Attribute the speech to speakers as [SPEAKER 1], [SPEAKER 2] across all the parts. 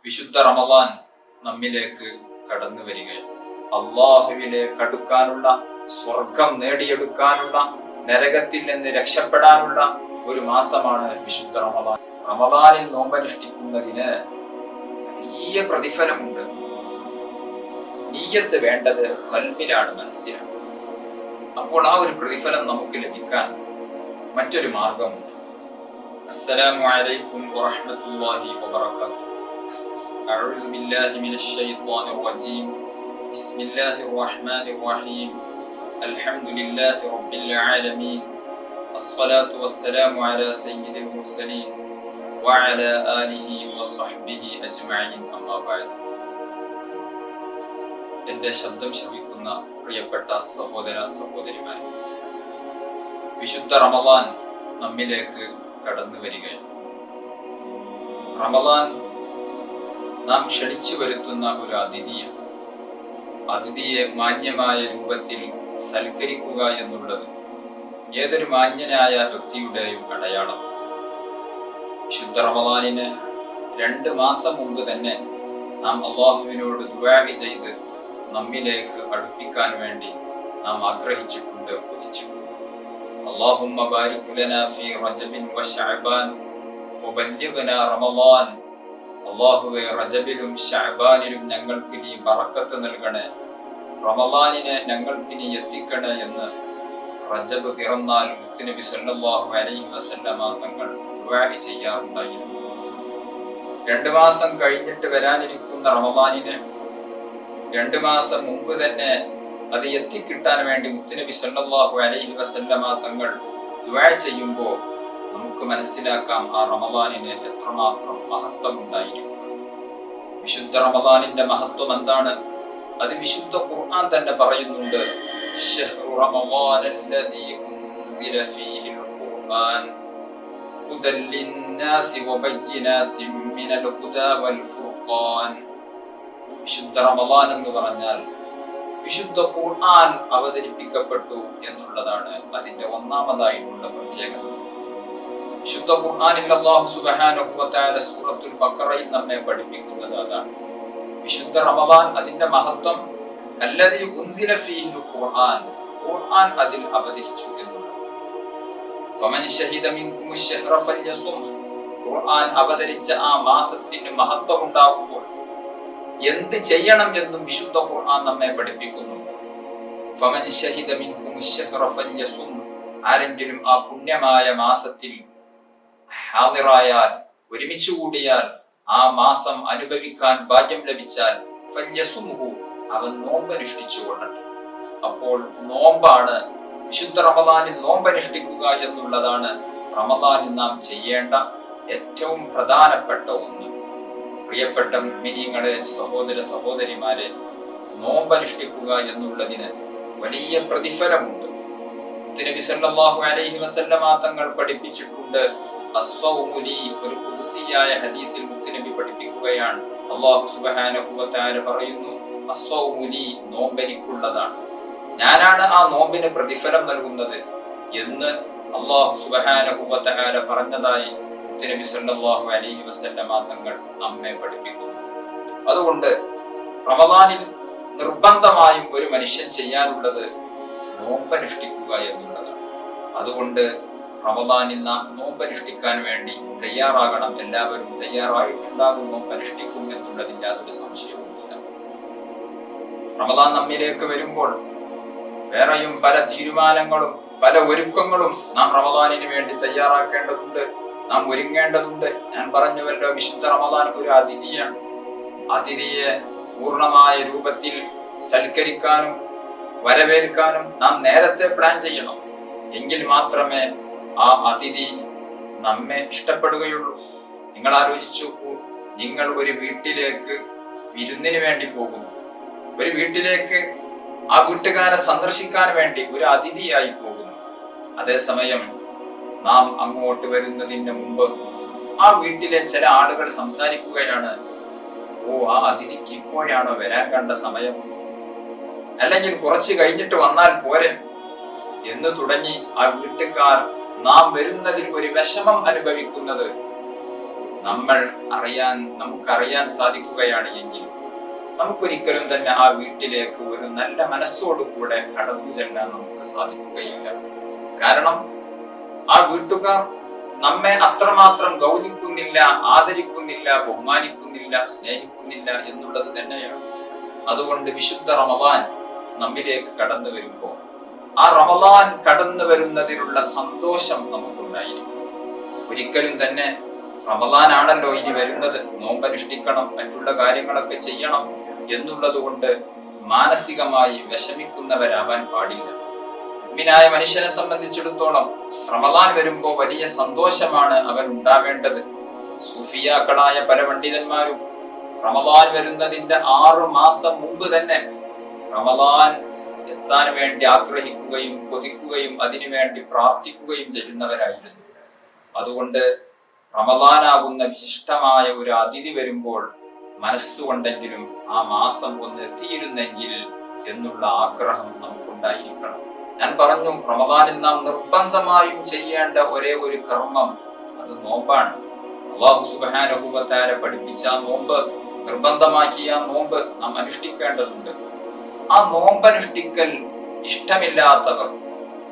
[SPEAKER 1] വിശുദ്ധ റമദാൻ നമ്മിലേക്ക് കടന്നു വരികയാണ്. അള്ളാഹുവിലേക്ക് അടുക്കാനുള്ള, സ്വർഗം നേടിയെടുക്കാനുള്ള, നരകത്തിൽ നിന്ന് രക്ഷപ്പെടാനുള്ള ഒരു മാസമാണ് വിശുദ്ധ റമദാൻ. റമദാനിൽ നോമ്പനുഷ്ഠിക്കുന്നതിന് വലിയ പ്രതിഫലമുണ്ട്. നിയ്യത്ത് വേണ്ടത് ഖൽബിലാണ്, മനസ്സിലാണ്. അപ്പോൾ ആ ഒരു പ്രതിഫലം നമുക്ക് ലഭിക്കാൻ മറ്റൊരു മാർഗമുണ്ട്. അസ്സലാമു അലൈക്കും വറഹ്മത്തുള്ളാഹി വബറകാതുഹു. അഊദു ബില്ലാഹി മിനശ് ശൈത്വാനിർ റജീം. ബിസ്മില്ലാഹിർ റഹ്മാനിർ റഹീം. അൽഹംദുലില്ലാഹി റബ്ബിൽ ആലമീൻ. അസ്സലാത്തു വസ്സലാമു അലാ സയ്യിദിൽ മുർസലീൻ വഅലാ ആലിഹി വസ്വഹ്ബിഹി അജ്മഈൻ. അമ്മാ ബഅദ്. എന്റെ ശബ്ദം ശ്രവിക്കുന്ന പ്രിയപ്പെട്ട സഹോദര സഹോദരിമാരെ, വിശുദ്ധ റമദാൻ നമ്മിലേക്ക് കടന്നു വരികയാണ്. റമദാൻ നാം ക്ഷണിച്ചു വരുത്തുന്ന ഒരു അതിഥിയാണ്. അതിഥിയെ മാന്യമായ രൂപത്തിൽ സൽക്കരിക്കുക എന്നുള്ളത് ഏതൊരു മാന്യനായ വ്യക്തിയുടെയും അടയാളം. വിശുദ്ധ റമദാനിന് 2 മാസം മുമ്പ് തന്നെ നാം അള്ളാഹുവിനോട് ദുആ ചെയ്ത് നമ്മിലേക്ക് അടുപ്പിക്കാൻ വേണ്ടി നാം ആഗ്രഹിച്ചിട്ടുണ്ട്, കൊതിച്ചിട്ടുണ്ട്. അല്ലാഹുമ്മ ബാരിക് ലനാ ഫീ റജബിൻ വശഅബാൻ വബല്ലിഗ്നാ റമളാൻ. അല്ലാഹുവേ, റജബിലും ശഅബാനിലും ഞങ്ങൾക്ക് നീ ബറക്കത്ത് നൽകണേ, റമളാനിനെ ഞങ്ങൾക്ക് നീ എത്തിക്കണേ എന്ന് റജബ് പിറന്നാൽ മുത്തുനബി സല്ലല്ലാഹു അലൈഹി വസല്ലമ തങ്ങൾ ദുആ ചെയ്യാറുണ്ടായിരുന്നു. 2 മാസം കഴിഞ്ഞിട്ട് വരാനിരിക്കുന്ന റമളാനിനെ 2 മാസം മുമ്പ് തന്നെ അത് എത്തിക്കിട്ടാൻ വേണ്ടി മുത്തുനബി സല്ലല്ലാഹു അലൈഹി വസല്ലമ തങ്ങൾ ദുആ ചെയ്യുമ്പോൾ നമുക്ക് മനസ്സിലാക്കാം ആ റമദാനിന് എത്രമാത്രം മഹത്വം ഉണ്ടായിരിക്കും. വിശുദ്ധ റമദാനിന്റെ മഹത്വം എന്താണ്? അത് വിശുദ്ധ ഖുർആൻ തന്നെ പറയുന്നുണ്ട്. ശഹ്റു റമദാനല്ലദീ ഉൻസില ഫീഹിൽ ഖുർആൻ ഹുദൽ ലിന്നാസി വബയ്യിനാതിൻ മിനൽ ഹുദാ വൽ ഫുർഖാൻ. വിശുദ്ധ റമദാൻ എന്ന് പറഞ്ഞാൽ വിശുദ്ധ ഖുർആൻ അവതരിപ്പിക്കപ്പെട്ടു എന്നുള്ളതാണ് അതിന്റെ ഒന്നാമതായിട്ടുള്ള പ്രത്യേകത. വിശുദ്ധ ഖുർആനിൽ അല്ലാഹു സുബ്ഹാനഹു വ തആല സൂറത്തുൽ ബഖറയിൽ നമ്മെ പഠിപ്പിക്കുന്നത് അതാണ്. വിശുദ്ധ റമദാൻ അതിന്റെ മഹത്വം അല്ലദീ ഉൻസില ഫീഹിൽ ഖുർആൻ, ഖുർആൻ അതിൽ അവതരിച്ചു എന്നുള്ളത്. ഫമൻ ശഹിദ മിൻകുമുശ് ശഹ്റ ഫല്യസും. ഖുർആൻ അവതരിച്ച ആ മാസത്തിന് മഹത്വം ഉണ്ടാകുമ്പോൾ എന്ത് ചെയ്യണം എന്നും വിശുദ്ധ ഖുർആൻ നമ്മെ പഠിപ്പിക്കുന്നുണ്ട്. ഫമൻ ശഹിദ മിൻകുമുശ് ശഹ്റ ഫല്യസും. ആരെങ്കിലും ആ പുണ്യമായ മാസത്തിൽ ഹാദിറായാൽ, ഒരുമിച്ച് കൂടിയാൽ, ആ മാസം അനുഭവിക്കാൻ ഭാഗ്യം ലഭിച്ചാൽ ഫല്യസുംഹു, അവൻ നോമ്പനുഷ്ഠിച്ചു കൊള്ളട്ടെ. അപ്പോൾ നോമ്പാണ്, വിശുദ്ധ റമദാനിൽ നോമ്പനുഷ്ഠിക്കുക എന്നുള്ളതാണ് റമദാനിൽ നാം ചെയ്യേണ്ട ഏറ്റവും പ്രധാനപ്പെട്ട ഒന്ന്. പ്രിയപ്പെട്ട മുഅ്മിനീങ്ങളെ, സഹോദര സഹോദരിമാരെ, നോമ്പനുഷ്ഠിക്കുക എന്നുള്ളതിന് വലിയ പ്രതിഫലമുണ്ട്. നബി സല്ലല്ലാഹു അലൈഹി വസല്ലമ തങ്ങൾ പഠിപ്പിച്ചിട്ടുണ്ട്. അസ്സൗമു ലീ, ഒരു ഖുദ്സിയായ ഹദീസിൽ മുത്തുനബി പഠിപ്പിക്കുകയാണ്. അല്ലാഹു സുബ്ഹാനഹു വ തആല പറയുന്നു, അസ്സൗമു ലീ, നോമ്പെനിക്കുള്ളതാണ്, ഞാനാണ് ആ നോമ്പിന് പ്രതിഫലം നൽകുന്നത് എന്ന് അല്ലാഹു സുബ്ഹാനഹു വ തആല പറഞ്ഞതായി നബി സല്ലല്ലാഹു അലൈഹി വസല്ലമ തങ്ങൾ നമ്മെ പഠിപ്പിക്കുന്നു. അതുകൊണ്ട് റമദാനിൽ നിർബന്ധമായും ഒരു മനുഷ്യൻ ചെയ്യാനുള്ളത് നോമ്പനുഷ്ഠിക്കുക എന്നുള്ളതാണ്. അതുകൊണ്ട് റമദാനിൽ നാം നോമ്പനുഷ്ഠിക്കാൻ വേണ്ടി തയ്യാറാകണം. എല്ലാവരും തയ്യാറായിട്ടുണ്ടാകും, നോമ്പനുഷ്ഠിക്കും എന്നുള്ളതിന്റെ യാതൊരു സംശയവുമില്ല. റമദാൻ നമ്മിലേക്ക് വരുമ്പോൾ വേറെയും പല തീരുമാനങ്ങളും പല ഒരുക്കങ്ങളും നാം റമദാനിന് വേണ്ടി തയ്യാറാക്കേണ്ടതുണ്ട്, നാം ഒരുങ്ങേണ്ടതുണ്ട്. ഞാൻ പറഞ്ഞുവല്ലോ, വിശുദ്ധ റമദാൻ ഒരു അതിഥിയാണ്. അതിഥിയെ പൂർണ്ണമായ രൂപത്തിൽ സൽക്കരിക്കാനും വരവേൽക്കാനും നാം നേരത്തെ പ്ലാൻ ചെയ്യണം. എങ്കിൽ മാത്രമേ ആ അതിഥി നമ്മെ ഇഷ്ടപ്പെടുകയുള്ളൂ. നിങ്ങൾ ആലോചിച്ചു, നിങ്ങൾ ഒരു വീട്ടിലേക്ക് വിരുന്നിന് വേണ്ടി പോകുന്നു, ഒരു വീട്ടിലേക്ക് ആ വീട്ടുകാരെ സന്ദർശിക്കാൻ വേണ്ടി ഒരു അതിഥിയായി പോകുന്നു. അതേസമയം നാം അങ്ങോട്ട് വരുന്നതിന് മുമ്പ് ആ വീട്ടിലെ ചില ആളുകൾ സംസാരിക്കുകയാണ്, ഓ, ആ അതിഥിക്ക് ഇപ്പോഴാണോ വരാൻ കണ്ട സമയം, അല്ലെങ്കിൽ കുറച്ച് കഴിഞ്ഞിട്ട് വന്നാൽ പോരെ എന്ന് തുടങ്ങി ആ വീട്ടുകാർ നാം വരുന്നതിൽ ഒരു വിഷമം അനുഭവിക്കുന്നത് നമുക്കറിയാൻ സാധിക്കുകയാണ് എങ്കിൽ നമുക്കൊരിക്കലും തന്നെ ആ വീട്ടിലേക്ക് ഒരു നല്ല മനസ്സോടുകൂടെ കടന്നു ചെല്ലാൻ നമുക്ക് സാധിക്കുകയില്ല. കാരണം ആ വീട്ടുകാർ നമ്മെ അത്രമാത്രം ഗൗനിക്കുന്നില്ല, ആദരിക്കുന്നില്ല, ബഹുമാനിക്കുന്നില്ല, സ്നേഹിക്കുന്നില്ല എന്നുള്ളത് തന്നെയാണ്. അതുകൊണ്ട് വിശുദ്ധ റമദാൻ നമ്മിലേക്ക് കടന്നു വരുമ്പോൾ ആ റമദാൻ കടന്നു വരുന്നതിനുള്ള സന്തോഷം നമുക്കുണ്ടായിരിക്കും. ഒരിക്കലും തന്നെ റമദാൻ ആണല്ലോ ഇനി വരുന്നത്, നോമ്പനുഷ്ഠിക്കണം, മറ്റുള്ള കാര്യങ്ങളൊക്കെ ചെയ്യണം എന്നുള്ളത് കൊണ്ട് മാനസികമായി വിഷമിക്കുന്നവരാവാൻ പാടില്ല. മുഅ്മിനായ മനുഷ്യനെ സംബന്ധിച്ചിടത്തോളം റമദാൻ വരുമ്പോ വലിയ സന്തോഷമാണ് അവൻ ഉണ്ടാവേണ്ടത്. സൂഫിയാക്കളായ പല പണ്ഡിതന്മാരും റമദാൻ വരുന്നതിന്റെ 6 മാസം മുമ്പ് തന്നെ റമദാൻ എത്താൻ വേണ്ടി ആഗ്രഹിക്കുകയും കൊതിക്കുകയും അതിനുവേണ്ടി പ്രാർത്ഥിക്കുകയും ചെയ്യുന്നവരായിരുന്നു. അതുകൊണ്ട് റമദാനാകുന്ന വിശിഷ്ടമായ ഒരു അതിഥി വരുമ്പോൾ മനസ്സുകൊണ്ടെങ്കിലും ആ മാസം ഒന്ന് എത്തിയിരുന്നെങ്കിൽ എന്നുള്ള ആഗ്രഹം നമുക്കുണ്ടായിരിക്കണം. ഞാൻ പറഞ്ഞു, റമദാനിൽ നാം നിർബന്ധമായും ചെയ്യേണ്ട ഒരേ ഒരു കർമ്മം അത് നോമ്പാണ്. അല്ലാഹു സുബ്ഹാനഹു വ തആല പഠിപ്പിച്ച നോമ്പ്, നിർബന്ധമാക്കിയ നോമ്പ് നാം അനുഷ്ഠിക്കേണ്ടതുണ്ട്. ആ നോമ്പനുഷ്ഠിക്കൽ ഇഷ്ടമില്ലാത്തവർ,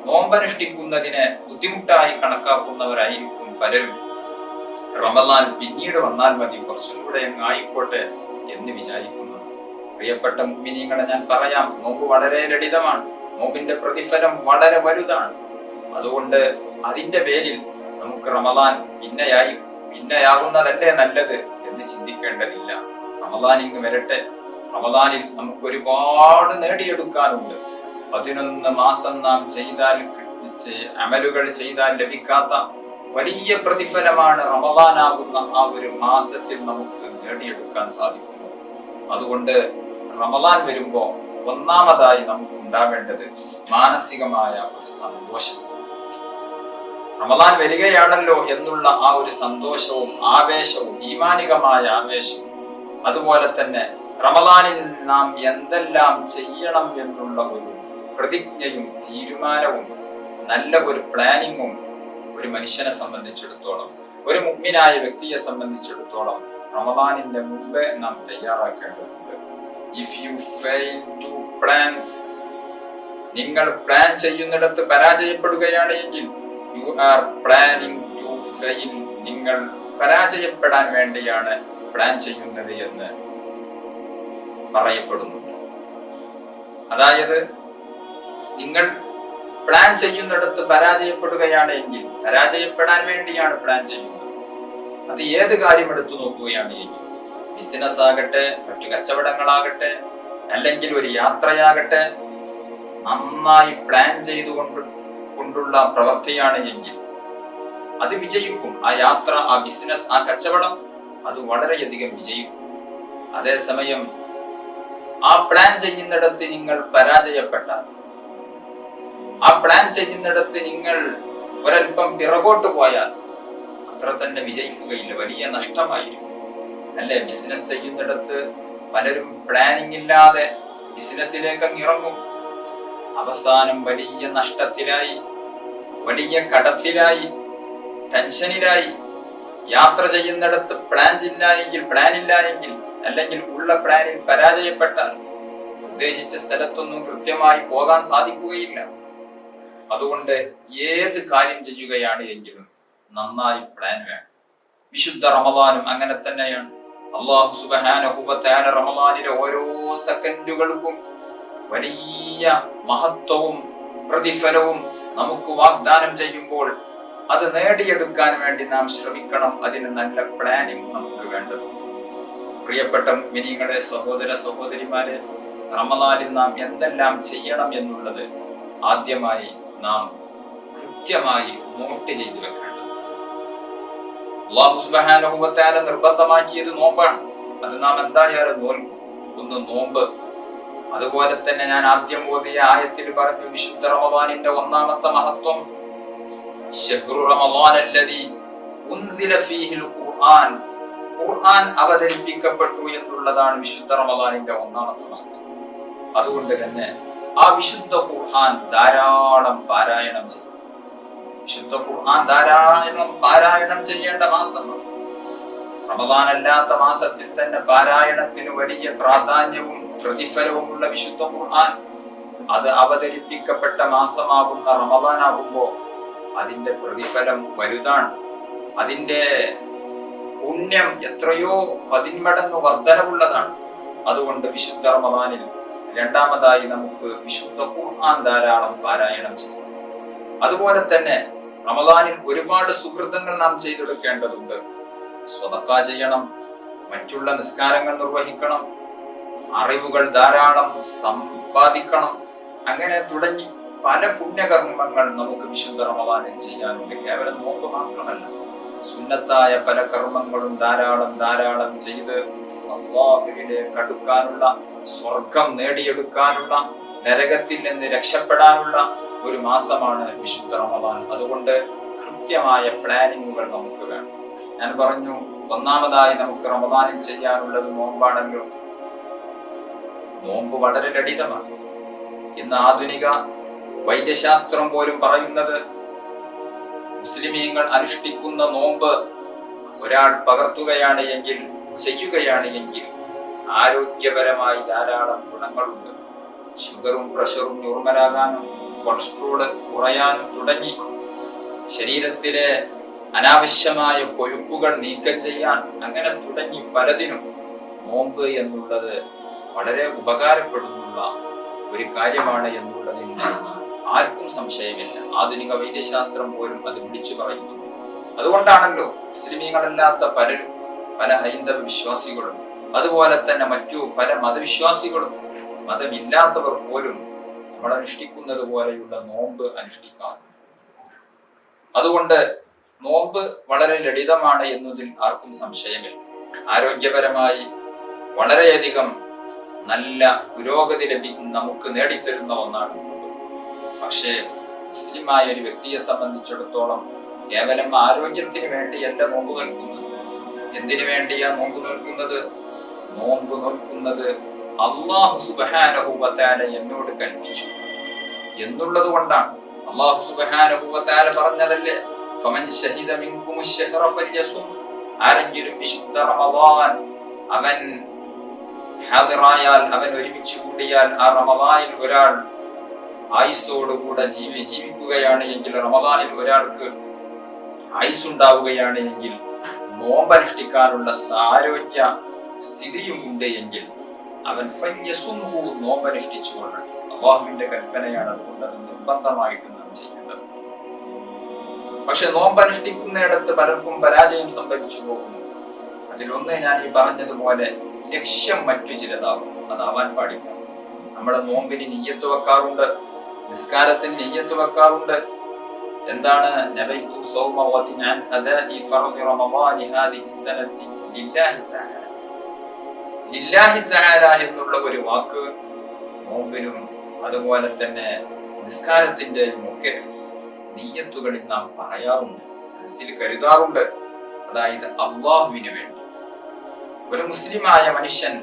[SPEAKER 1] നോമ്പനുഷ്ഠിക്കുന്നതിനെ ബുദ്ധിമുട്ടായി കണക്കാക്കുന്നവരായിരിക്കും പലരും. റമദാൻ പിന്നീട് വന്നാൽ മതി, കുറച്ചും കൂടെ ആയിക്കോട്ടെ എന്ന് വിചാരിക്കുന്നു. പ്രിയപ്പെട്ട മുഅ്മിനീങ്ങളെ, ഞാൻ പറയാം, നോമ്പ് വളരെ ലളിതമാണ്, നോമ്പിന്റെ പ്രതിഫലം വളരെ വലുതാണ്. അതുകൊണ്ട് അതിന്റെ പേരിൽ നമുക്ക് റമദാൻ പിന്നെയാകുന്നതല്ലേ നല്ലത് എന്ന് ചിന്തിക്കേണ്ടതില്ല. റമദാൻ ഇങ്ങ് വരട്ടെ. റമദാനിൽ നമുക്ക് ഒരുപാട് നേടിയെടുക്കാനുണ്ട്. 11 മാസം നാം അമലുകൾ ചെയ്താൽ ലഭിക്കാത്ത വലിയ പ്രതിഫലമാണ് റമദാനാകുന്ന ആ ഒരു മാസത്തിൽ നമുക്ക് നേടിയെടുക്കാൻ സാധിക്കുന്നു. അതുകൊണ്ട് റമദാൻ വരുമ്പോ ഒന്നാമതായി നമുക്ക് ഉണ്ടാവേണ്ടത് മാനസികമായ ഒരു സന്തോഷം. റമദാൻ വരികയാണല്ലോ എന്നുള്ള ആ ഒരു സന്തോഷവും ആവേശവും, ഈമാനികമായ ആവേശവും, അതുപോലെ തന്നെ റമദാനിൽ നാം എന്തെല്ലാം ചെയ്യണം എന്നുള്ള ഒരു പ്രതിജ്ഞയും തീരുമാനവും നല്ല ഒരു പ്ലാനിങ്ങും ഒരു മനുഷ്യനെ സംബന്ധിച്ചിടത്തോളം, ഒരു മുഅ്മിനായ വ്യക്തിയെ സംബന്ധിച്ചിടത്തോളം റമദാനിന്റെ മുമ്പേ നാം തയ്യാറാക്കേണ്ടതുണ്ട്. If you fail to plan, നിങ്ങൾ പ്ലാൻ ചെയ്യുന്നിടത്ത് പരാജയപ്പെടുകയാണ് എങ്കിൽ you are planning to fail, നിങ്ങൾ പരാജയപ്പെടാൻ വേണ്ടിയാണ് പ്ലാൻ ചെയ്യുന്നത് എന്ന് പറയപ്പെടുന്നുണ്ട്. അതായത് നിങ്ങൾ പ്ലാൻ ചെയ്യുന്നിടത്ത് പരാജയപ്പെടുകയാണ് എങ്കിൽ പരാജയപ്പെടാൻ വേണ്ടിയാണ് പ്ലാൻ ചെയ്യുന്നത്. അത് ഏത് കാര്യം എടുത്തു നോക്കുകയാണ് എങ്കിൽ, ബിസിനസ് ആകട്ടെ, മറ്റു കച്ചവടങ്ങളാകട്ടെ, അല്ലെങ്കിൽ ഒരു യാത്രയാകട്ടെ, നന്നായി പ്ലാൻ ചെയ്തുകൊണ്ടുള്ള പ്രവൃത്തിയാണ് എങ്കിൽ അത് വിജയിക്കും. ആ യാത്ര, ആ ബിസിനസ്, ആ കച്ചവടം അത് വളരെയധികം വിജയിക്കും. അതേസമയം ആ പ്ലാൻ ചെയ്യുന്നിടത്ത് നിങ്ങൾ പരാജയപ്പെട്ടാൽ, ആ പ്ലാൻ ചെയ്യുന്നിടത്ത് നിങ്ങൾ ഒരൽപ്പം പിറകോട്ട് പോയാൽ അത്ര തന്നെ വിജയിക്കുകയില്ല, വലിയ നഷ്ടമായിരിക്കും. അല്ലെ, ബിസിനസ് ചെയ്യുന്നിടത്ത് പലരും പ്ലാനിങ് ഇല്ലാതെ ബിസിനസ്സിലേക്ക് ഇറങ്ങും. അവസാനം വലിയ നഷ്ടത്തിലായി, വലിയ കടത്തിലായി, ടെൻഷനിലായി. യാത്ര ചെയ്യുന്നിടത്ത് പ്ലാൻ ഇല്ല എങ്കിൽ അല്ലെങ്കിൽ ഉള്ള പ്ലാനിൽ പരാജയപ്പെട്ടാൽ ഉദ്ദേശിച്ച സ്ഥലത്തൊന്നും കൃത്യമായി പോകാൻ സാധിക്കുകയില്ല. അതുകൊണ്ട് ഏത് കാര്യം ചെയ്യുകയാണ് എങ്കിലും നന്നായി പ്ലാൻ വേണം. വിശുദ്ധ റമദാനും അങ്ങനെ തന്നെയാണ്. അല്ലാഹു സുബ്ഹാനഹു വ തആല റമദാനിലെ ഓരോ സെക്കൻഡുകൾക്കും വലിയ മഹത്വവും പ്രതിഫലവും നമുക്ക് വാഗ്ദാനം ചെയ്യുമ്പോൾ അത് നേടിയെടുക്കാൻ വേണ്ടി നാം ശ്രമിക്കണം. അതിന് നല്ല പ്ലാനിങ് നമുക്ക് വേണ്ടത്. പ്രിയപ്പെട്ട മുഅ്മിനീങ്ങളെ, സഹോദര സഹോദരിമാരെ, റമദാനിൽ നാം എന്തെല്ലാം ചെയ്യണം എന്നുള്ളത് ആദ്യമായി നാം കൃത്യമായി നോട്ട് ചെയ്തു വെക്കേണ്ടത്. അല്ലാഹു സുബ്ഹാനഹു വ തആല നിർബന്ധമാക്കിയത് നോമ്പാണ്. അത് നാം എന്തായാലും നോൽക്കും. ഒന്ന് നോമ്പ്. അതുപോലെ തന്നെ ഞാൻ ആദ്യം ഓതിയ ആയത്തിൽ പറഞ്ഞു, വിശുദ്ധ റമദാനിന്റെ ഒന്നാമത്തെ മഹത്വം ശഹ്റു റമദാൻ അല്ലദീ ഉൻസില ഫീഹിൽ ഖുർആൻ, ഖുർആൻ അവതരിപ്പിക്കപ്പെട്ടു എന്നുള്ളതാണ് വിശുദ്ധ റമദാനിന്റെ ഒന്നാമത്തെ മഹത്വം. അതുകൊണ്ട് തന്നെ ആ വിശുദ്ധ ഖുർആൻ ധാരാളം പാരായണം ചെയ്യും. വിശുദ്ധ ഖുർആൻ ധാരാളം പാരായണം ചെയ്യേണ്ട മാസമാണ്. റമദാൻ അല്ലാത്ത മാസത്തിൽ തന്നെ പാരായണത്തിന് വലിയ പ്രാധാന്യവും പ്രതിഫലവുമുള്ള വിശുദ്ധ ഖുർആൻ അത് അവതരിപ്പിക്കപ്പെട്ട മാസമാകുന്ന റമദാനാകുമ്പോ അതിന്റെ പ്രതിഫലം വലുതാണ്. അതിന്റെ പുണ്യം എത്രയോ 10 മടങ്ങ് വർധനവുള്ളതാണ്. അതുകൊണ്ട് വിശുദ്ധ റമദാനിൽ രണ്ടാമതായി നമുക്ക് വിശുദ്ധ ഖുർആൻ ധാരാളം പാരായണം ചെയ്യും. അതുപോലെ തന്നെ റമദാനിൽ ഒരുപാട് സുഹൃതങ്ങൾ നാം ചെയ്തെടുക്കേണ്ടതുണ്ട്. സ്വതക്ക ചെയ്യണം, മറ്റുള്ള നിസ്കാരങ്ങൾ നിർവഹിക്കണം, അറിവുകൾ ധാരാളം സമ്പാദിക്കണം, അങ്ങനെ തുടങ്ങി പല പുണ്യകർമ്മങ്ങൾ നമുക്ക് വിശുദ്ധ റമദാനിൽ ചെയ്യാനുണ്ട്. കേവലം നോമ്പ് മാത്രമല്ല, സുന്നത്തായ പല കർമ്മങ്ങളും ധാരാളം ചെയ്ത് അല്ലാഹുവിലേക്ക് അടുക്കാനുള്ള, സ്വർഗം നേടിയെടുക്കാനുള്ള, നരകത്തിൽ നിന്ന് രക്ഷപ്പെടാനുള്ള ഒരു മാസമാണ് വിശുദ്ധ റമദാൻ. അതുകൊണ്ട് കൃത്യമായ പ്ലാനിങ്ങുകൾ നമുക്ക് വേണം. ഞാൻ പറഞ്ഞു, ഒന്നാമതായി നമുക്ക് റമദാനിൽ ചെയ്യാനുള്ളത് നോമ്പാണല്ലോ. നോമ്പ് വളരെ ലളിതമാണ്. ഇന്ന് ആധുനിക വൈദ്യശാസ്ത്രം പോലും പറയുന്നത് മുസ്ലിമീങ്ങൾ അനുഷ്ഠിക്കുന്ന നോമ്പ് ഒരാൾ പകർത്തുകയാണ് എങ്കിൽ, ചെയ്യുകയാണ് എങ്കിൽ ആരോഗ്യപരമായി ധാരാളം ഗുണങ്ങളുണ്ട്. ഷുഗറും പ്രഷറും നോർമലാകാനും, കൊളസ്ട്രോള് കുറയാനും തുടങ്ങി ശരീരത്തിലെ അനാവശ്യമായ കൊഴുപ്പുകൾ നീക്കം ചെയ്യാൻ, അങ്ങനെ തുടങ്ങി പലതിനും നോമ്പ് എന്നുള്ളത് വളരെ ഉപകാരപ്പെടുന്നുള്ള ഒരു കാര്യമാണ് എന്നുള്ളതിൽ ആർക്കും സംശയമില്ല. ആധുനിക വൈദ്യശാസ്ത്രം പോലും അത് വിളിച്ചു പറയുന്നു. അതുകൊണ്ടാണല്ലോ മുസ്ലിമീങ്ങളല്ലാത്ത പലരും, പല ഹൈന്ദവ വിശ്വാസികളും, അതുപോലെ തന്നെ മറ്റു പല മതവിശ്വാസികളും, മതമില്ലാത്തവർ പോലും നമ്മൾ അനുഷ്ഠിക്കുന്നത് പോലെയുള്ള നോമ്പ് അനുഷ്ഠിക്കാറുണ്ട്. അതുകൊണ്ട് നോമ്പ് വളരെ ലളിതമാണ് എന്നതിൽ ആർക്കും സംശയമില്ല. ആരോഗ്യപരമായി വളരെയധികം നല്ല പുരോഗതി നമുക്ക് നേടിത്തരുന്ന ഒന്നാണ് നോമ്പ്. പക്ഷേ മുസ്ലിമായ ഒരു വ്യക്തിയെ സംബന്ധിച്ചിടത്തോളം കേവലം ആരോഗ്യത്തിന് വേണ്ടിയല്ല നോമ്പ് നോൽക്കുന്നത്. എന്തിനു വേണ്ടിയാ നോമ്പ് നോൽക്കുന്നത്? നോമ്പ് നോൽക്കുന്നത് അല്ലാഹു സുബ്ഹാനഹു വ തആല എന്നോട് കൽപ്പിച്ചു എന്നുള്ളത് കൊണ്ടാണ്. അല്ലാഹു സുബ്ഹാനഹു വ തആല പറഞ്ഞതല്ലേ, ഫമൻ ശഹിദ മിൻകും അശ്ശഹറ ഫല്യസും. ആരെങ്കിലും വിശുദ്ധ റമദാൻ അവൻ ഹാദിറായാൽ, അവൻ ഒരുമിച്ച് കൂടിയാൽ, ആ റമദാനിൽ ഒരാൾ ആയുസ്സോടുകൂടെ ജീവിക്കുകയാണ് എങ്കിൽ, റമദാനിൽ ഒരാൾക്ക് ആയുസ്സുണ്ടാവുകയാണ് എങ്കിൽ, നോമ്പനുഷ്ഠിക്കാനുള്ള ആരോഗ്യ സ്ഥിതിയും ഉണ്ട് എങ്കിൽ അവൻ ഫല്യസുംഹു, നോമ്പനുഷ്ഠിച്ചുകൊള്ളണം. അല്ലാഹുവിന്റെ കൽപ്പനയാണ്. അതുകൊണ്ട് അത് നിർബന്ധമായിട്ട് നാം ചെയ്യേണ്ടത്. പക്ഷെ നോമ്പനുഷ്ഠിക്കുന്നിടത്ത് പലർക്കും പരാജയം സംഭവിച്ചു പോകുന്നു. അതിലൊന്ന് ഞാൻ ഈ പറഞ്ഞതുപോലെ ലക്ഷ്യം മറ്റു ചിലതാകും. അതാവാൻ പാടില്ല. നമ്മുടെ നോമ്പിന് നിയ്യത്ത് വെക്കാറുണ്ട്, നിസ്കാരത്തിന് നിയ്യത്ത് വെക്കാറുണ്ട്. എന്താണ്? നബൈതു സൗമ ഗദിൻ അൻ അദാഇ ഫർദി റമദാനി ഹാദിഹി സനതി ലില്ലാഹി തആല. ലില്ലാഹി തആല എന്നുള്ള ഒരു വാക്ക് നോമ്പിനും അതുപോലെ തന്നെ നിസ്കാരത്തിന്റെയും ഒക്കെ നിയ്യത്തുകളിൽ നാം പറയാറുണ്ട്, മനസ്സിൽ കരുതാറുണ്ട്. അതായത് അല്ലാഹുവിന് വേണ്ടി. ഒരു മുസ്ലിമായ മനുഷ്യൻ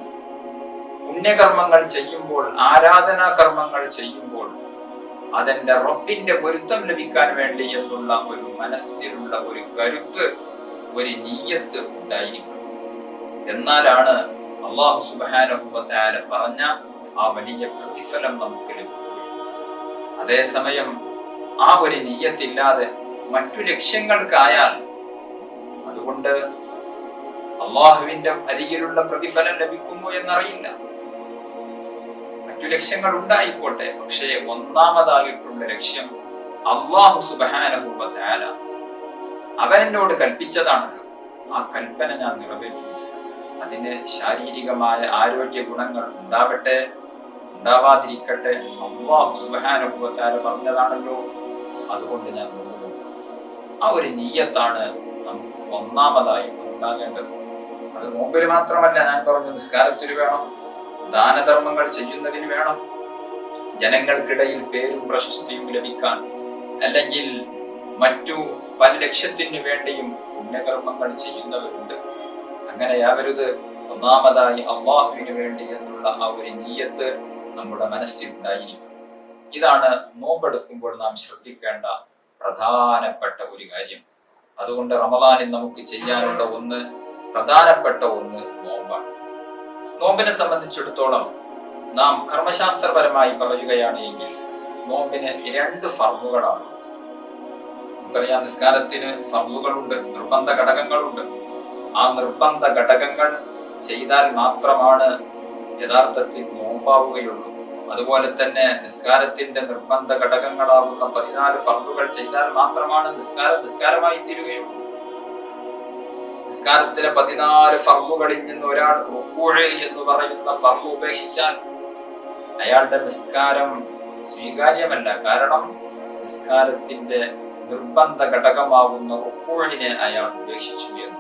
[SPEAKER 1] പുണ്യകർമ്മങ്ങൾ ചെയ്യുമ്പോൾ, ആരാധനാ കർമ്മങ്ങൾ ചെയ്യുമ്പോൾ അതെന്റെ റബ്ബിന്റെ പൊരുത്തം ലഭിക്കാൻ വേണ്ടി എന്നുള്ള ഒരു മനസ്സിലുള്ള ഒരു കരുത്ത്, ഒരു നിയ്യത്ത് ഉണ്ടായിരിക്കും. എന്നാലാണ് അല്ലാഹു സുബ്ഹാനഹു വ തആല പറഞ്ഞ ആ വലിയ പ്രതിഫലം നമുക്ക് ലഭിക്കും. അതേസമയം ആ ഒരു നിയ്യത്തില്ലാതെ മറ്റു ലക്ഷ്യങ്ങൾക്കായാൽ, അതുകൊണ്ട് അള്ളാഹുവിന്റെ അരികിലുള്ള പ്രതിഫലം ലഭിക്കുമോ എന്നറിയില്ല. മറ്റു ലക്ഷ്യങ്ങൾ ഉണ്ടായിക്കോട്ടെ, പക്ഷേ ഒന്നാമതായിട്ടുള്ള ലക്ഷ്യം അല്ലാഹു സുബ്ഹാനഹു വ തആല അവൻ എന്നോട് കൽപ്പിച്ചതാണല്ലോ, ആ കൽപ്പന ഞാൻ നിറവേറ്റും. അതിന് ശാരീരികമായ ആരോഗ്യ ഗുണങ്ങൾ ഉണ്ടാവട്ടെ ഉണ്ടാവാതിരിക്കട്ടെ, അല്ലാഹു സുബ്ഹാനഹു വ തആല പറഞ്ഞതാണല്ലോ, അതുകൊണ്ട് ഞാൻ നോക്കും. ആ ഒരു നിയ്യത്താണ് നമുക്ക് ഒന്നാമതായി ഉണ്ടാകേണ്ടത്. അത് നോമ്പിൽ മാത്രമല്ല, ഞാൻ പറഞ്ഞു, നിസ്കാരത്തിന് വേണം, ദാനധർമ്മങ്ങൾ ചെയ്യുന്നതിന് വേണം, ജനങ്ങൾക്കിടയിൽ പേരും പ്രശസ്തിയും ലഭിക്കാൻ, അല്ലെങ്കിൽ മറ്റു പല ലക്ഷ്യത്തിനു വേണ്ടിയും പുണ്യകർമ്മങ്ങൾ ചെയ്യുന്നവരുണ്ട്. അങ്ങനെയാവരുത്. ഒന്നാമതായി അല്ലാഹുവിന് വേണ്ടി എന്നുള്ള ആ ഒരു നിയ്യത്ത് നമ്മുടെ മനസ്സിൽ ഉണ്ടായിരിക്കും. ഇതാണ് നോമ്പെടുക്കുമ്പോൾ നാം ശ്രദ്ധിക്കേണ്ട പ്രധാനപ്പെട്ട ഒരു കാര്യം. അതുകൊണ്ട് റമദാനിൽ നമുക്ക് ചെയ്യാനുള്ള ഒന്ന്, പ്രധാനപ്പെട്ട ഒന്ന് നോമ്പാണ്. നോമ്പിനെ സംബന്ധിച്ചിടത്തോളം നാം കർമ്മശാസ്ത്രപരമായി പറയുകയാണ് എങ്കിൽ നോമ്പിന് 2 ഫർളുകളാണ്. നമുക്കറിയാം, നിസ്കാരത്തിന് ഫർളുകളുണ്ട്, നിർബന്ധ ഘടകങ്ങളുണ്ട്. ആ നിർബന്ധ ഘടകങ്ങൾ ചെയ്താൽ മാത്രമാണ് യഥാർത്ഥത്തിൽ നോമ്പാവുകയുള്ളൂ. അതുപോലെ തന്നെ നിസ്കാരത്തിന്റെ നിർബന്ധ ഘടകങ്ങളാകുന്ന 14 ഫർളുകൾ ചെയ്താൽ മാത്രമാണ് നിസ്കാരമായി തീരുകയുള്ളൂ. നിസ്കാരത്തിലെ 14 ഫർളുകളിൽ നിന്ന് ഒരാൾ റുക്കൂഅ് എന്ന് പറയുന്ന ഫർള് ഉപേക്ഷിച്ചാൽ അയാളുടെ നിസ്കാരം സ്വീകാര്യമല്ല. കാരണം നിസ്കാരത്തിന്റെ നിർബന്ധ ഘടകമാകുന്ന റുക്കൂഇനെ അയാൾ ഉപേക്ഷിച്ചു എന്ന്.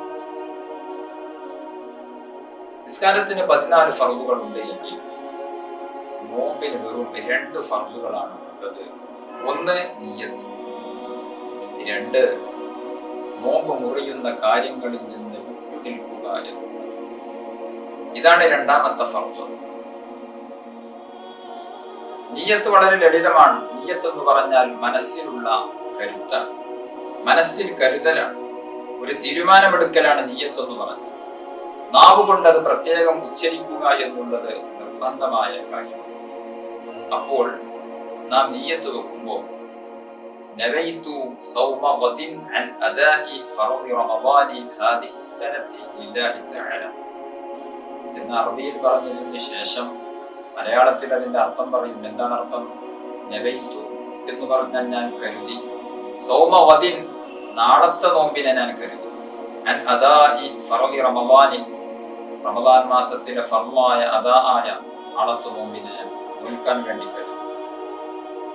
[SPEAKER 1] നിസ്കാരത്തിന് 14 ഫർളുകൾ ഉണ്ട് എങ്കിൽ നോമ്പിന് വെറും 2 ഫർളുകളാണ് ഉള്ളത്. ഒന്ന് നിയ്യത്ത്, 2 നോമ്പ് മുറിയുന്ന കാര്യങ്ങളിൽ നിന്ന് വിട്ടുനിൽക്കുക എന്നത്. ഇതാണ് രണ്ടാമത്തെ ഫർള്. നിയ്യത്ത് വളരെ ലളിതമാണ്. നിയ്യത്ത് എന്ന് പറഞ്ഞാൽ മനസ്സിലുള്ള കരുത്താണ്, മനസ്സിൽ കരുതലാണ്, ഒരു തീരുമാനമെടുക്കലാണ് നിയ്യത്ത് എന്ന് പറഞ്ഞാൽ. നാവ് കൊണ്ട് അത് പ്രത്യേകം ഉച്ചരിക്കുക എന്നുള്ളത് നിർബന്ധമായ കാര്യമാണ്. അപ്പോൾ നാം നിയ്യത്ത് വെക്കുമ്പോൾ നവൈതു സൗമ ഗദിൻ അൻ അദാഇ ഫർളി റമളാനി ഹാദിഹി സനതി ലില്ലാഹി തആല എന്ന് അറബിയിൽ പറഞ്ഞതിന് ശേഷം മലയാളത്തിൽ അതിന്റെ അർത്ഥം പറയും. എന്താണ് അർത്ഥം? നവൈതു എന്ന് പറഞ്ഞാൽ ഞാൻ കരുതി, സൗമ ഗദിൻ നാളത്തെ നോമ്പിനെ ഞാൻ കരുതി, അൻ അദാഇ ഫർളി റമളാനി റമളാൻ മാസത്തിലെ ഫർളായ അദാ ആയ നാളത്തെ നോമ്പിനെ നോൽക്കാൻ വേണ്ടി കരുതി.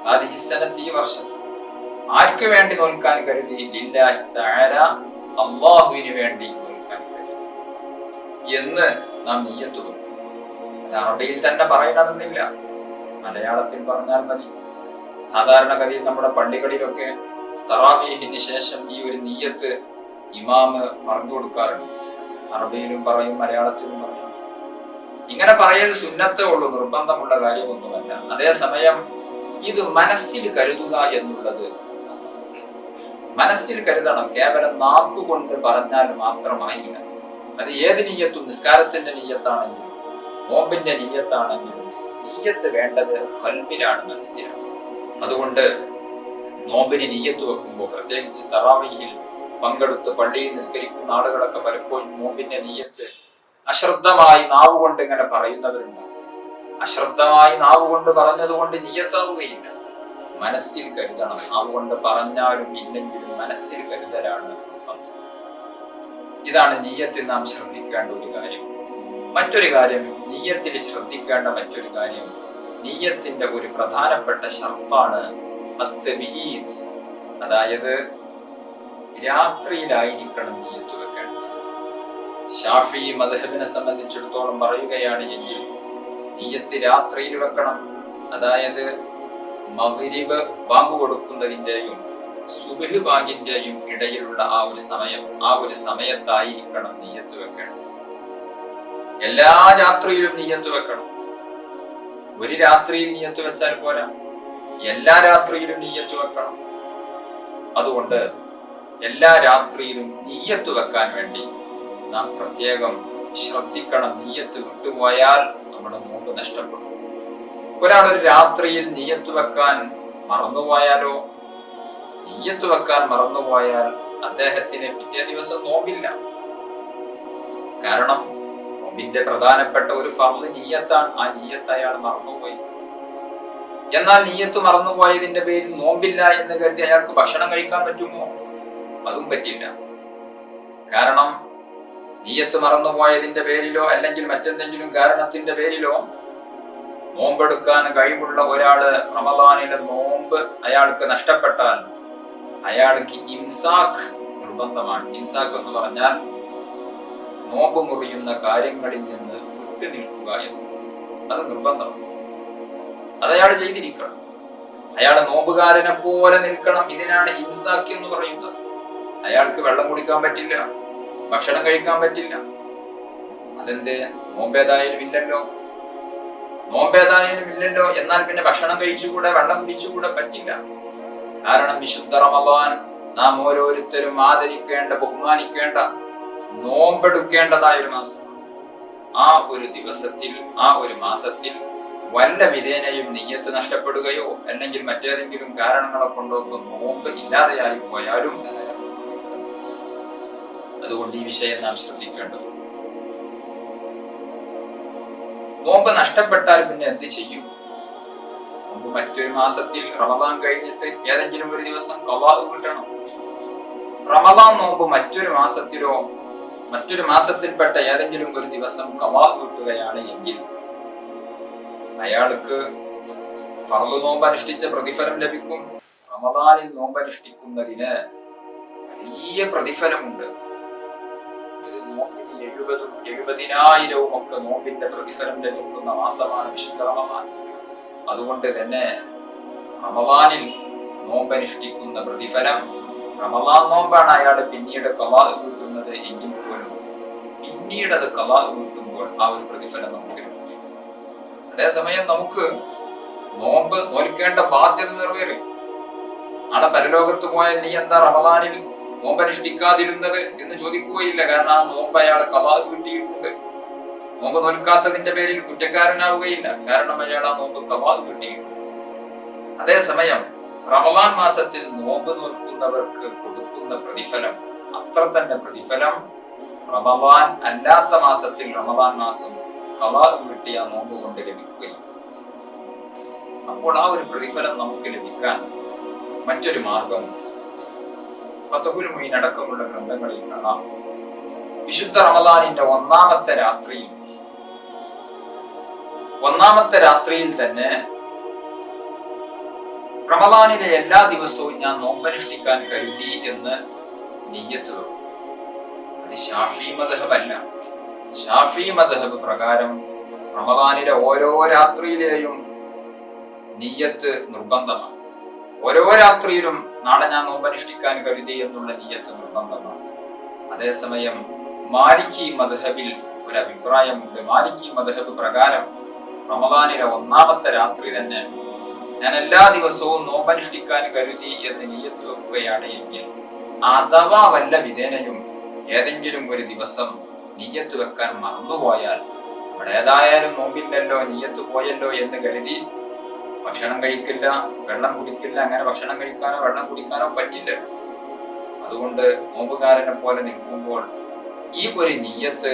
[SPEAKER 1] ഹാദിഹി സനതി, ഈ വർഷത്തെ. ആർക്ക് വേണ്ടി നോൽക്കാൻ കരുതി? ലില്ലാഹി തആല, അല്ലാഹുവിന് വേണ്ടി നോൽക്കാൻ കരുതി എന്ന് നാം നിയ്യത്ത് വെക്കും. അറബിയിൽ തന്നെ പറയണമെന്നില്ല, മലയാളത്തിൽ പറഞ്ഞാൽ മതി. സാധാരണഗതിയിൽ നമ്മുടെ പള്ളികളിലൊക്കെ തറാവീഹിന് ശേഷം ഈ ഒരു നിയ്യത്ത് ഇമാമ് പറഞ്ഞു കൊടുക്കാറുണ്ട്. അറബിയിലും പറയും, മലയാളത്തിലും പറയും. ഇങ്ങനെ പറയൽ സുന്നത്തേ ഉള്ളൂ, നിർബന്ധമുള്ള കാര്യമൊന്നുമല്ല. അതേസമയം ഇത് മനസ്സിൽ കരുതുക എന്നുള്ളത് മനസ്സിൽ കരുതണം. കേവലം നാക്കുകൊണ്ട് പറഞ്ഞാൽ മാത്രമായില്ല. അത് ഏത് നിയ്യത്തും, നിസ്കാരത്തിന്റെ നിയ്യത്താണെങ്കിലും നോമ്പിന്റെ നിയ്യത്താണെങ്കിലും നിയ്യത്ത് വേണ്ടത് ഖൽബിലാണ്, മനസ്സിലാണ്. അതുകൊണ്ട് നോമ്പിന് നിയ്യത്ത് വെക്കുമ്പോൾ, പ്രത്യേകിച്ച് തറാവീഹിൽ പങ്കെടുത്ത് പള്ളിയിൽ നിസ്കരിക്കുന്ന ആളുകളൊക്കെ പലപ്പോഴും നോമ്പിന്റെ നിയ്യത്ത് അശ്രദ്ധമായി നാവുകൊണ്ട് ഇങ്ങനെ പറയുന്നവരുണ്ട്. അശ്രദ്ധമായി നാവുകൊണ്ട് പറഞ്ഞതുകൊണ്ട് നിയ്യത്താവുകയില്ല. മനസ്സിൽ കരുതണം. നാവുകൊണ്ട് പറഞ്ഞാലും ഇല്ലെങ്കിലും മനസ്സിൽ കരുതലാണ്. ഇതാണ് നിയ്യത്തിൽ നാം ശ്രദ്ധിക്കേണ്ട ഒരു കാര്യം. മറ്റൊരു കാര്യം, നിയ്യത്തിൽ ശ്രദ്ധിക്കേണ്ട മറ്റൊരു കാര്യം, നിയ്യത്തിന്റെ ഒരു പ്രധാനപ്പെട്ട ഷർത്താണ് അത്തബീത്. അതായത് രാത്രിയിലായിരിക്കണം നിയ്യത്ത് വെക്കേണ്ടത്. ശാഫിഈ മദ്ഹബിനെ സംബന്ധിച്ചിടത്തോളം പറയുകയാണ് എങ്കിൽ നിയ്യത്ത് രാത്രിയിൽ വെക്കണം. അതായത് മഗ്രിബ് ബാങ്ക് കൊടുക്കുന്നതിന്റെയും സുബ്ഹ് ബാങ്കിന്റെയും ഇടയിലുള്ള ആ ഒരു സമയം, ആ ഒരു സമയത്തായിരിക്കണം നിയ്യത്ത് വെക്കേണ്ടത്. എല്ലാ രാത്രിയിലും നിയ്യത്ത് വെക്കണം. ഒരു രാത്രിയിൽ നിയ്യത്ത് വെച്ചാൽ പോരാ, എല്ലാ രാത്രിയിലും നിയ്യത്ത് വെക്കണം. അതുകൊണ്ട് എല്ലാ രാത്രിയിലും നിയ്യത്ത് വെക്കാൻ വേണ്ടി നാം പ്രത്യേകം ശ്രദ്ധിക്കണം. നിയ്യത്ത് വിട്ടുപോയാൽ നമ്മുടെ നോമ്പ് നഷ്ടപ്പെടും. ഒരാൾ ഒരു രാത്രിയിൽ നിയ്യത്ത് വെക്കാൻ മറന്നുപോയാലോ, നിയ്യത്ത് വെക്കാൻ മറന്നുപോയാൽ അദ്ദേഹത്തിന് പിറ്റേ ദിവസം നോമ്പില്ല. കാരണം നോമ്പിന്റെ പ്രധാനപ്പെട്ട ഒരു ഫർള് നിയ്യത്താണ്. ആ നിയ്യത്ത് അയാൾ മറന്നുപോയി. എന്നാൽ നിയ്യത്ത് മറന്നുപോയതിന്റെ പേരിൽ നോമ്പില്ല എന്ന് കരുതി അയാൾക്ക് ഭക്ഷണം കഴിക്കാൻ പറ്റുമോ? അതും പറ്റില്ല. കാരണം നിയ്യത്ത് മറന്നുപോയതിന്റെ പേരിലോ അല്ലെങ്കിൽ മറ്റെന്തെങ്കിലും കാരണത്തിന്റെ പേരിലോ നോമ്പെടുക്കാൻ കഴിവുള്ള ഒരാള് റമളാനിലെ നോമ്പ് അയാൾക്ക് നഷ്ടപ്പെട്ടാൽ അയാൾക്ക് ഇംസാഖ് നിർബന്ധമാണ്. ഇംസാഖ് എന്ന് പറഞ്ഞാൽ നോമ്പ് മുറിയുന്ന കാര്യങ്ങളിൽ നിന്ന് വിട്ടു നിൽക്കുക എന്ന്. അത് നിർബന്ധമാണ്. അതയാൾ ചെയ്തിരിക്കണം. അയാൾ നോമ്പുകാരനെ പോലെ നിൽക്കണം. ഇതിനാണ് ഇംസാഖ് എന്ന് പറയുന്നത്. അയാൾക്ക് വെള്ളം കുടിക്കാൻ പറ്റില്ല, ഭക്ഷണം കഴിക്കാൻ പറ്റില്ല. അതെന്ത്? നോമ്പേതായാലും ഇല്ലല്ലോ. നോമ്പേതായാലും ഇല്ലല്ലോ, എന്നാൽ പിന്നെ ഭക്ഷണം കഴിച്ചുകൂടെ, വെള്ളം കുടിച്ചുകൂടെ പറ്റില്ല. കാരണം വിശുദ്ധ റമളാൻ നാം ഓരോരുത്തരും ആദരിക്കേണ്ട, ബഹുമാനിക്കേണ്ട നോമ്പെടുക്കേണ്ടതായ ഒരു മാസം. ആ ഒരു ദിവസത്തിൽ, ആ ഒരു മാസത്തിൽ വല്ല വിധേനയും നിയ്യത്ത് നഷ്ടപ്പെടുകയോ അല്ലെങ്കിൽ മറ്റേതെങ്കിലും കാരണങ്ങളെ കൊണ്ടൊക്കെ നോമ്പ് ഇല്ലാതെയായി പോയാലും അതുകൊണ്ട് ഈ വിഷയം നാം ശ്രദ്ധിക്കേണ്ടത്. നോമ്പ് നഷ്ടപ്പെട്ടാൽ പിന്നെ എന്ത് ചെയ്യും? നോമ്പ് മറ്റൊരു മാസത്തിൽ റമദാൻ കഴിഞ്ഞിട്ട് ഏതെങ്കിലും ഒരു ദിവസം ഖളാ കിട്ടണം. റമദാൻ നോമ്പ് മറ്റൊരു മാസത്തിലോ മറ്റൊരു മാസത്തിൽപ്പെട്ട ഏതെങ്കിലും ഒരു ദിവസം ഖളാ കിട്ടുകയാണ് എങ്കിൽ അയാൾക്ക് ഫർദ് നോമ്പ് അനുഷ്ഠിച്ച പ്രതിഫലം ലഭിക്കും. റമദാനിൽ നോമ്പ് അനുഷ്ഠിക്കുന്നതിന് വലിയ പ്രതിഫലമുണ്ട്. ഒരു നോമ്പിന് 70,000 ഒക്കെ നോമ്പിന്റെ പ്രതിഫലം ലഭിക്കുന്ന മാസമാണ് വിശുദ്ധ റമദാൻ. അതുകൊണ്ട് തന്നെ റമദാനിൽ നോമ്പ് അനുഷ്ഠിക്കുന്ന പ്രതിഫലം, റമദാൻ നോമ്പാണ് അയാൾ പിന്നീട് ഖളാ കിട്ടുന്നത് എങ്കിൽ പോലും പിന്നീട് അത് ഖളാ കിട്ടുമ്പോൾ ആ ഒരു പ്രതിഫലം നമുക്ക് ലഭിക്കും. അതേസമയം നമുക്ക് നോമ്പ് നോൽക്കേണ്ട ബാധ്യത നിറവേറി. നാളെ പരലോകത്ത് പോയാൽ നീ എന്താ റമദാനിൽ നോമ്പ് അനുഷ്ഠിക്കാതിരുന്നത് എന്ന് ചോദിക്കുകയില്ല. കാരണം ആ നോമ്പ് അയാൾ ഖളാ കിട്ടിയിട്ടുണ്ട്. നോമ്പ് നോൽക്കാത്തതിന്റെ പേരിൽ കുറ്റക്കാരനാവുകയില്ല. കാരണം അയാൾ ആ നോമ്പ് ഖളാ കിട്ടിയിട്ടുണ്ട്. അതേസമയം റമദാൻ മാസത്തിൽ നോമ്പ് നോൽക്കുന്നവർക്ക് കൊടുക്കുന്ന പ്രതിഫലം അത്ര തന്നെ പ്രതിഫലം റമദാൻ അല്ലാത്ത മാസത്തിൽ റമദാൻ മാസം ഖളാ കിട്ടിയ നോമ്പ് കൊണ്ട് ലഭിക്കുകയും. അപ്പോൾ ആ ഒരു പ്രതിഫലം നമുക്ക് ലഭിക്കാൻ മറ്റൊരു മാർഗം ഫത്ഹുൽ മുഈൻ അടക്കമുള്ള ഗ്രന്ഥങ്ങളിൽ കാണാം. വിശുദ്ധ റമദാനിന്റെ ഒന്നാമത്തെ രാത്രിയിൽ തന്നെ റമദാനിലെ എല്ലാ ദിവസവും ഞാൻ നോമ്പനുഷ്ഠിക്കാൻ കരുതി എന്ന് നിയ്യത്ത് വെക്കും. അത് ശാഫിഈ മദ്ഹബ് അല്ല. ശാഫിഈ മദ്ഹബ് പ്രകാരം റമദാനിലെ ഓരോ രാത്രിയിലെയും നിയ്യത്ത് നിർബന്ധമാണ്. ഓരോ രാത്രിയിലും നാളെ ഞാൻ നോമ്പനുഷ്ഠിക്കാൻ കരുതി എന്നുള്ള നിയ്യത്ത് നിർബന്ധമാണ്. അതേസമയം മാലിക്കി മദ്ഹബിൽ ഒരു അഭിപ്രായമുണ്ട്. മാലിക്കി മദ്ഹബ് പ്രകാരം റമദാനിലെ ഒന്നാമത്തെ രാത്രി തന്നെ ഞാൻ എല്ലാ ദിവസവും നോമ്പനുഷ്ഠിക്കാൻ കരുതി എന്ന് നിയ്യത്ത് വെക്കുകയാണ് എങ്കിൽ അഥവാ വല്ല വിധേനയും ഏതെങ്കിലും ഒരു ദിവസം നിയ്യത്ത് വെക്കാൻ മറന്നുപോയാൽ അവിടെ ഏതായാലും നോമ്പില്ലല്ലോ, നിയ്യത്ത് പോയല്ലോ എന്ന് കരുതി ഭക്ഷണം കഴിക്കില്ല, വെള്ളം കുടിക്കില്ല. അങ്ങനെ ഭക്ഷണം കഴിക്കാനോ വെള്ളം കുടിക്കാനോ പറ്റില്ല. അതുകൊണ്ട് നോമ്പുകാരനെ പോലെ നിൽക്കുമ്പോൾ ഈ ഒരു നിയ്യത്ത്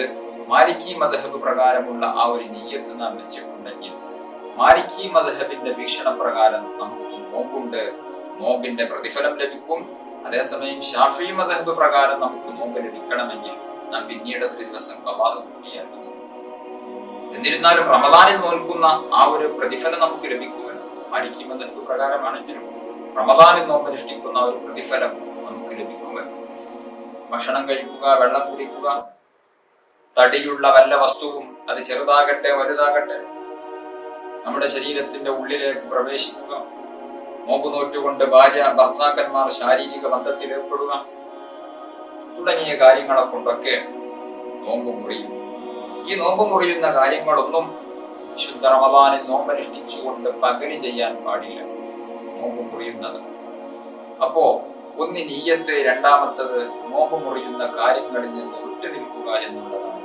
[SPEAKER 1] മാലിക്കി മദ്ഹബ് പ്രകാരമുള്ള ആ ഒരു നിയ്യത്ത് നാം വെച്ചിട്ടുണ്ടെങ്കിൽ മാലിക്കി മദ്ഹബിന്റെ വീക്ഷണപ്രകാരം നമുക്ക് നോമ്പുണ്ട്, നോമ്പിന്റെ പ്രതിഫലം ലഭിക്കും. അതേസമയം ശാഫിഈ മദ്ഹബ് പ്രകാരം നമുക്ക് നോമ്പ് ലഭിക്കണമെങ്കിൽ നാം പിന്നീട് ഒരു ദിവസം ഖളാ കിട്ടിയാൽ മതി. എന്നിരുന്നാലും റമദാനിൽ നോൽക്കുന്ന ആ ഒരു പ്രതിഫലം നമുക്ക് ലഭിക്കുമല്ലോ. മാലിക്കി മദ്ഹബ് പ്രകാരമാണെങ്കിലും റമദാനിൽ നോമ്പനുഷ്ഠിക്കുന്ന ഒരു പ്രതിഫലം നമുക്ക് ലഭിക്കുമല്ലോ. ഭക്ഷണം കഴിക്കുക, വെള്ളം കുടിക്കുക, തടിയുള്ള വല്ല വസ്തുവും അത് ചെറുതാകട്ടെ വലുതാകട്ടെ നമ്മുടെ ശരീരത്തിന്റെ ഉള്ളിലേക്ക് പ്രവേശിക്കുക, നോമ്പ് നോറ്റുകൊണ്ട് ഭാര്യ ഭർത്താക്കന്മാർ ശാരീരിക ബന്ധത്തിൽ ഏർപ്പെടുക തുടങ്ങിയ കാര്യങ്ങളെ കൊണ്ടൊക്കെ നോമ്പ് മുറിയും. ഈ നോമ്പ് മുറിയുന്ന കാര്യങ്ങളൊന്നും വിശുദ്ധ റമദാനിൽ നോമ്പനുഷ്ഠിച്ചുകൊണ്ട് പകല് ചെയ്യാൻ പാടില്ല. നോമ്പ് മുറിയുന്നത് അപ്പോ ഒന്ന് നിയ്യത്ത്, രണ്ടാമത്തത് നോമ്പ് മുറിയുന്ന കാര്യങ്ങളിൽ നിന്ന് വിട്ടുനിൽക്കുക എന്നുള്ളതാണ്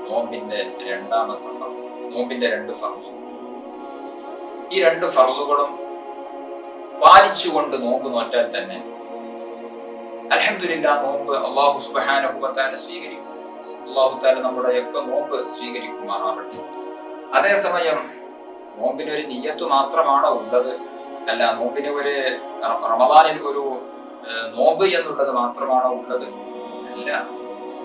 [SPEAKER 1] നോമ്പിന്റെ രണ്ടാമത്തെ ഫർള്. നോമ്പിന്റെ 2 ഫർള്. ഈ 2 ഫർളുകളും പാലിച്ചുകൊണ്ട് നോമ്പ് നോറ്റാൽ തന്നെ അൽഹംദുലില്ലാഹ് നോമ്പ് അല്ലാഹു സുബ്ഹാനഹു വ തആല സ്വീകരിക്കും. അല്ലാഹു തആല നമ്മുടെയൊക്കെ നോമ്പ് സ്വീകരിക്കുമാറാവട്ടെ. അതേസമയം നോമ്പിനൊരു നിയ്യത്ത് മാത്രമാണോ ഉള്ളത്? അല്ല, നോമ്പിന് ഒരു റമദാനിൽ ഒരു നോമ്പ് എന്നുള്ളത് മാത്രമാണോ ഉള്ളത്? അല്ല.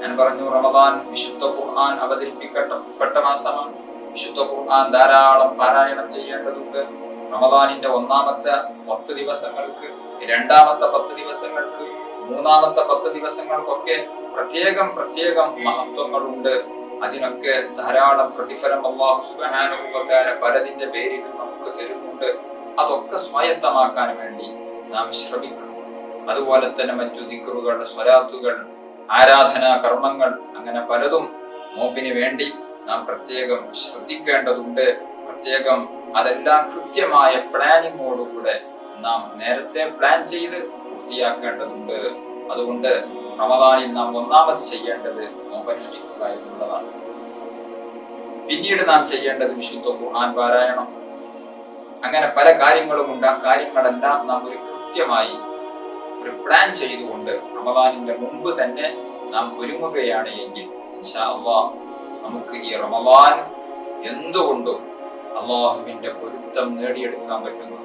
[SPEAKER 1] ഞാൻ പറഞ്ഞു, റമദാൻ വിശുദ്ധ ഖുർആൻ അവതരിപ്പിക്കപ്പെട്ട മാസമാണ്. വിശുദ്ധ ഖുർആൻ ധാരാളം പാരായണം ചെയ്യേണ്ടതുണ്ട്. റമദാനിന്റെ ഒന്നാമത്തെ 10 ദിവസങ്ങൾക്ക്, രണ്ടാമത്തെ 10 ദിവസങ്ങൾക്ക്, മൂന്നാമത്തെ 10 ദിവസങ്ങൾക്കൊക്കെ പ്രത്യേകം മഹത്വങ്ങളുണ്ട്. അതിനൊക്കെ ധാരാളം പ്രതിഫലം അല്ലാഹു സുബ്ഹാനഹു വ തആല പലതിന്റെ പേരിലും നമുക്ക് തരുന്നുണ്ട്. അതൊക്കെ സ്വായത്തമാക്കാൻ വേണ്ടി നാം ശ്രമിക്കണം. അതുപോലെ തന്നെ മറ്റു ദിക്റുകൾ, സ്വലാത്തുകൾ, ആരാധനാ കർമ്മങ്ങൾ, അങ്ങനെ പലതും നോമ്പിന് വേണ്ടി നാം പ്രത്യേകം ശ്രദ്ധിക്കേണ്ടതുണ്ട്. പ്രത്യേകം അതെല്ലാം കൃത്യമായ പ്ലാനിങ്ങോടുകൂടെ നാം നേരത്തെ പ്ലാൻ ചെയ്ത് പൂർത്തിയാക്കേണ്ടതുണ്ട്. അതുകൊണ്ട് റമദാനിൽ നാം ഒന്നാമത് ചെയ്യേണ്ടത് നോമ്പനുഷ്ഠിക്കുക എന്നുള്ളതാണ്. പിന്നീട് നാം ചെയ്യേണ്ടത് വിശുദ്ധ ഖുർആൻ പാരായണം. അങ്ങനെ പല കാര്യങ്ങളുമുണ്ട്. ആ കാര്യങ്ങളെല്ലാം നാം ഒരു കൃത്യമായി ഒരു പ്ലാൻ ചെയ്തുകൊണ്ട് റമദാനിന്റെ മുമ്പ് തന്നെ നാം ഒരുങ്ങുകയാണ് എങ്കിൽ ഇൻഷാ അല്ലാഹ് നമുക്ക് ഈ റമദാൻ എന്തുകൊണ്ടും അള്ളാഹുവിന്റെ പൊരുത്തം നേടിയെടുക്കാൻ പറ്റുന്ന,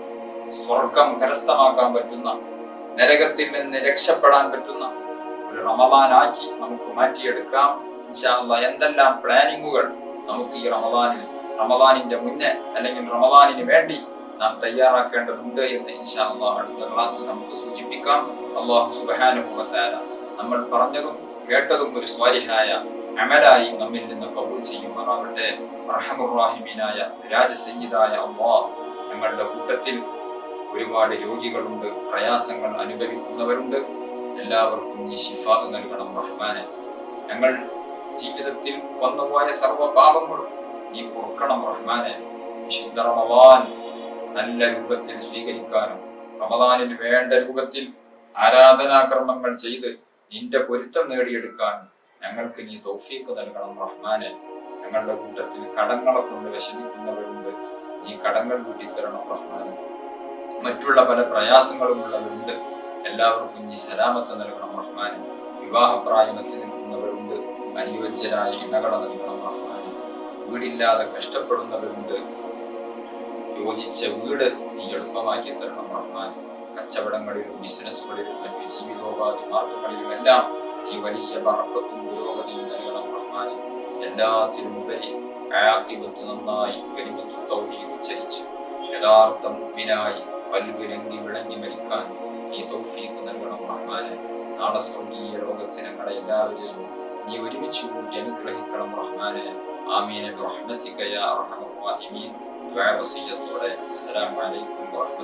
[SPEAKER 1] സ്വർഗം കരസ്ഥമാക്കാൻ പറ്റുന്ന, നരകത്തിൽ നിന്ന് രക്ഷപ്പെടാൻ പറ്റുന്ന ഒരു റമദാനാക്കി നമുക്ക് മാറ്റിയെടുക്കാം ഇൻഷാ അല്ലാഹ്. എന്തെല്ലാം പ്ലാനിങ്ങുകൾ നമുക്ക് ഈ റമദാനിന്റെ മുന്നേ അല്ലെങ്കിൽ റമദാനിന് വേണ്ടി നാം തയ്യാറാക്കേണ്ടതുണ്ട് എന്ന് ഇൻഷാ അല്ലാഹ് അടുത്ത ക്ലാസ്സിൽ നമുക്ക് സൂചിപ്പിക്കാം. അല്ലാഹു സുബ്ഹാനഹു വ തആല നമ്മൾ പറഞ്ഞതും കേട്ടതും ഒരു സ്വാലിഹായ അമലായി നമ്മിൽ നിന്ന് കബൂൽ ചെയ്യുമാറാവട്ടെ. അർഹമുർ റഹീമീനായ രാജസയ്യിദായ അല്ലാഹ്, ഞങ്ങളുടെ കൂട്ടത്തിൽ ഒരുപാട് രോഗികളുണ്ട്, പ്രയാസങ്ങൾ അനുഭവിക്കുന്നവരുണ്ട്. എല്ലാവർക്കും നീ ശിഫാ നൽകണം റഹ്മാനെ. ഞങ്ങൾ ജീവിതത്തിൽ വന്നുപോയ സർവ്വ പാപങ്ങളും നീ പൊറുക്കണം റഹ്മാനെ. വിശുദ്ധ റമദാൻ നല്ല രൂപത്തിൽ സ്വീകരിക്കാനും റമദാനിന് വേണ്ട രൂപത്തിൽ ആരാധനാകർമ്മങ്ങൾ ചെയ്ത് നിന്റെ പൊരുത്തം നേടിയെടുക്കാനും ഞങ്ങൾക്ക് നീ തൗഫീഖ് നൽകണം റഹ്മാനെ. ഞങ്ങളുടെ കൂട്ടത്തിൽ കടങ്ങളെ കൊണ്ട് വിഷമിക്കുന്നവരുണ്ട്, നീ കടങ്ങൾ കൂട്ടിത്തരണം റഹ്മാനെ. മറ്റുള്ള പല പ്രയാസങ്ങളും ഉള്ളവരുണ്ട്, എല്ലാവർക്കും നീ സലാമത്ത് നൽകണം റഹ്മാനെ. വിവാഹപ്രായമെത്തി നിൽക്കുന്നവരുണ്ട്, അനുയോജ്യരായ ഇണകളെ നൽകണം റഹ്മാനെ. വീടില്ലാതെ കഷ്ടപ്പെടുന്നവരുണ്ട്, യോജിച്ച വീട് നീ എളുപ്പമാക്കി തരണം റഹ്മാനെ. കച്ചവടങ്ങളിലും ബിസിനസ്സുകളിലും മറ്റു ജീവിതോപാധി മാർഗങ്ങളിലുമെല്ലാം ഈ വലിയ ബറക്കത്തും പുരോഗതിയും നൽകണം റഹ്മാനെ. എല്ലാത്തിനും ഉപരി ആഖിബത്ത് നന്നായി കലിമത്തു തൗഹീദ് ഉച്ചരിച്ച് യഥാർത്ഥ മുഅ്മിനായി പൽവിലങ്ങി വിളങ്ങി മരിക്കാൻ നീ തൗഫീഖ് നൽകണം റഹ്മാനെ. നാളെ സ്വർഗീയ ലോകത്ത് ഞങ്ങളെ എല്ലാവരെയും നീ ഒരുമിച്ച് കൂടി അനുഗ്രഹിക്കണം റഹ്മാനെ. ആമീൻ ബിറഹ്മതിക യാ അർഹമർ റഹീമീൻ. ദുആ വസിയ്യത്തോടെ അസ്സലാമു അലൈക്കും വറഹ്മത്തുള്ളാഹി